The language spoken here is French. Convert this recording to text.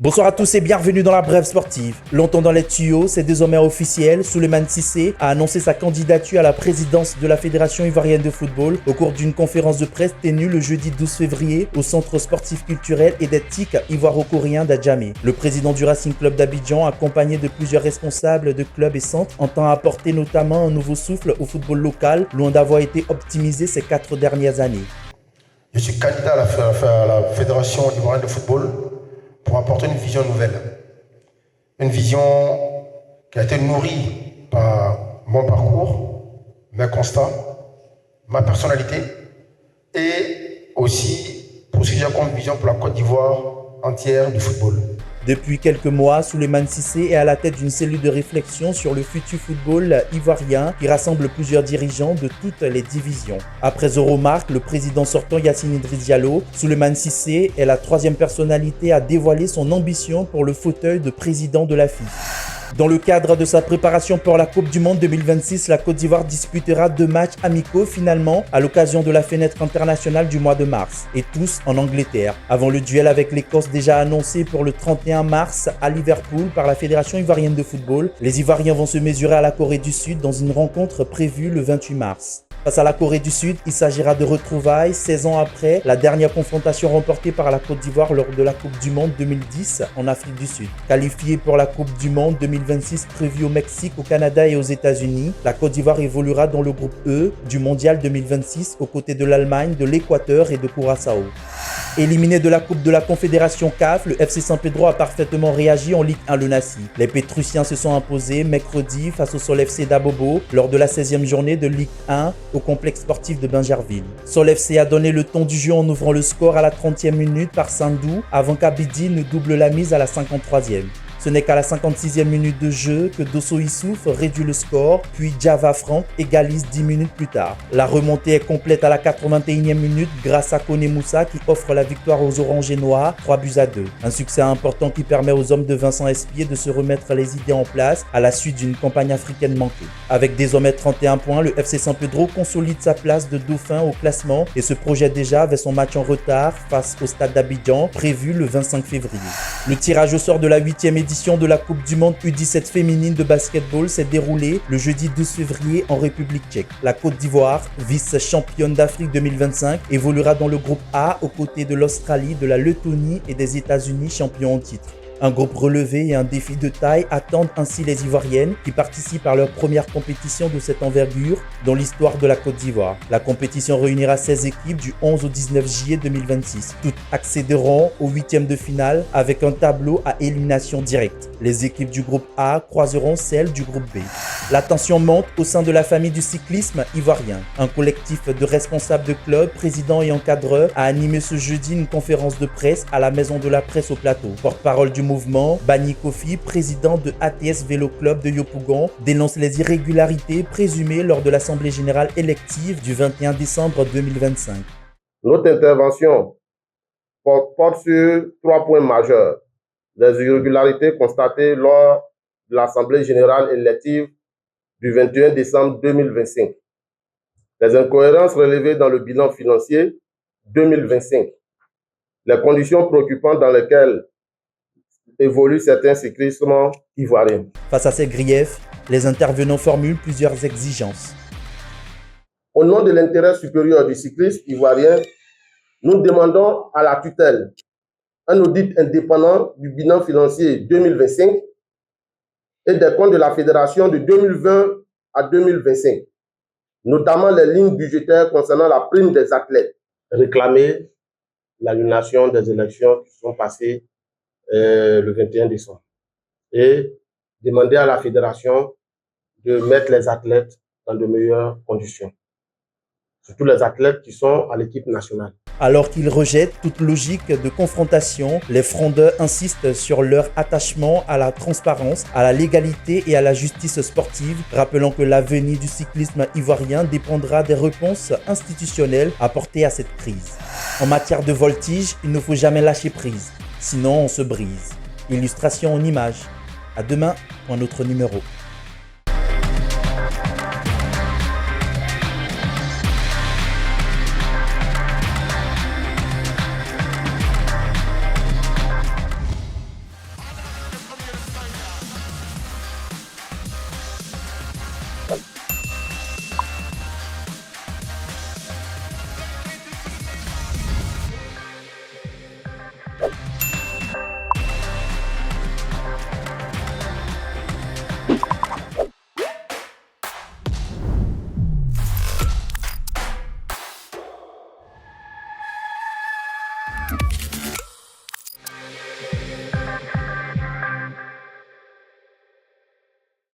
Bonsoir à tous et bienvenue dans la Brève Sportive. Longtemps dans les tuyaux, c'est désormais officiel. Souleymane Cissé a annoncé sa candidature à la présidence de la Fédération ivoirienne de football au cours d'une conférence de presse tenue le jeudi 12 février au Centre sportif culturel et d'éthique ivoiro-coréen d'Adjamé. Le président du Racing Club d'Abidjan, accompagné de plusieurs responsables de clubs et centres, entend apporter notamment un nouveau souffle au football local, loin d'avoir été optimisé ces 4 dernières années. Je suis candidat à la Fédération ivoirienne de football pour apporter une vision nouvelle. Une vision qui a été nourrie par mon parcours, mes constats, ma personnalité et aussi pour ce que j'ai comme vision pour la Côte d'Ivoire entière du football. Depuis quelques mois, Souleymane Cissé est à la tête d'une cellule de réflexion sur le futur football ivoirien qui rassemble plusieurs dirigeants de toutes les divisions. Après Euromark, le président sortant Yacine Idriss Diallo, Souleymane Cissé est la 3e personnalité à dévoiler son ambition pour le fauteuil de président de la FIFA. Dans le cadre de sa préparation pour la Coupe du Monde 2026, la Côte d'Ivoire disputera 2 matchs amicaux finalement à l'occasion de la fenêtre internationale du mois de mars, et tous en Angleterre. Avant le duel avec l'Écosse déjà annoncé pour le 31 mars à Liverpool par la Fédération ivoirienne de football, les Ivoiriens vont se mesurer à la Corée du Sud dans une rencontre prévue le 28 mars. Face à la Corée du Sud, il s'agira de retrouvailles 16 ans après la dernière confrontation remportée par la Côte d'Ivoire lors de la Coupe du Monde 2010 en Afrique du Sud. Qualifiée pour la Coupe du Monde 2026 prévue au Mexique, au Canada et aux États-Unis, la Côte d'Ivoire évoluera dans le groupe E du Mondial 2026 aux côtés de l'Allemagne, de l'Équateur et de Curaçao. Éliminé de la Coupe de la Confédération CAF, le FC San Pedro a parfaitement réagi en Ligue 1 le Nassi. Les Pétrusiens se sont imposés mercredi face au Sol FC d'Abobo lors de la 16e journée de Ligue 1 au complexe sportif de Bingerville. Sol FC a donné le ton du jeu en ouvrant le score à la 30e minute par Sandou avant qu'Abidi ne double la mise à la 53e. Ce n'est qu'à la 56e minute de jeu que Dosso Issouf réduit le score, puis Java Frank égalise 10 minutes plus tard. La remontée est complète à la 81e minute grâce à Kone Moussa qui offre la victoire aux Oranges et Noirs, 3-2. Un succès important qui permet aux hommes de Vincent Espier de se remettre les idées en place à la suite d'une campagne africaine manquée. Avec désormais 31 points, le FC San Pedro consolide sa place de dauphin au classement et se projette déjà vers son match en retard face au stade d'Abidjan prévu le 25 février. Le tirage au sort de la 8e édition de la Coupe du Monde U17 féminine de basketball s'est déroulée le jeudi 12 février en République tchèque. La Côte d'Ivoire, vice-championne d'Afrique 2025, évoluera dans le groupe A aux côtés de l'Australie, de la Lettonie et des États-Unis champions en titre. Un groupe relevé et un défi de taille attendent ainsi les Ivoiriennes qui participent à leur première compétition de cette envergure dans l'histoire de la Côte d'Ivoire. La compétition réunira 16 équipes du 11 au 19 juillet 2026. Toutes accéderont aux 8e de finale avec un tableau à élimination directe. Les équipes du groupe A croiseront celles du groupe B. La tension monte au sein de la famille du cyclisme ivoirien. Un collectif de responsables de clubs, présidents et encadreurs a animé ce jeudi une conférence de presse à la Maison de la Presse au Plateau. Porte-parole du mouvement, Bani Kofi, président de ATS Vélo Club de Yopougon, dénonce les irrégularités présumées lors de l'Assemblée générale élective du 21 décembre 2025. Notre intervention porte sur 3 points majeurs. Les irrégularités constatées lors de l'Assemblée générale élective du 21 décembre 2025. Les incohérences relevées dans le bilan financier 2025. Les conditions préoccupantes dans lesquelles évoluent certains cyclistes ivoiriens. Face à ces griefs, les intervenants formulent plusieurs exigences. Au nom de l'intérêt supérieur du cycliste ivoirien, nous demandons à la tutelle un audit indépendant du bilan financier 2025 et des comptes de la fédération de 2020 à 2025, notamment les lignes budgétaires concernant la prime des athlètes. Réclamer l'annulation des élections qui sont passées le 21 décembre et demander à la fédération de mettre les athlètes dans de meilleures conditions, surtout les athlètes qui sont à l'équipe nationale. Alors qu'ils rejettent toute logique de confrontation, les frondeurs insistent sur leur attachement à la transparence, à la légalité et à la justice sportive, rappelant que l'avenir du cyclisme ivoirien dépendra des réponses institutionnelles apportées à cette crise. En matière de voltige, il ne faut jamais lâcher prise, sinon on se brise. Illustration en images. À demain pour un autre numéro.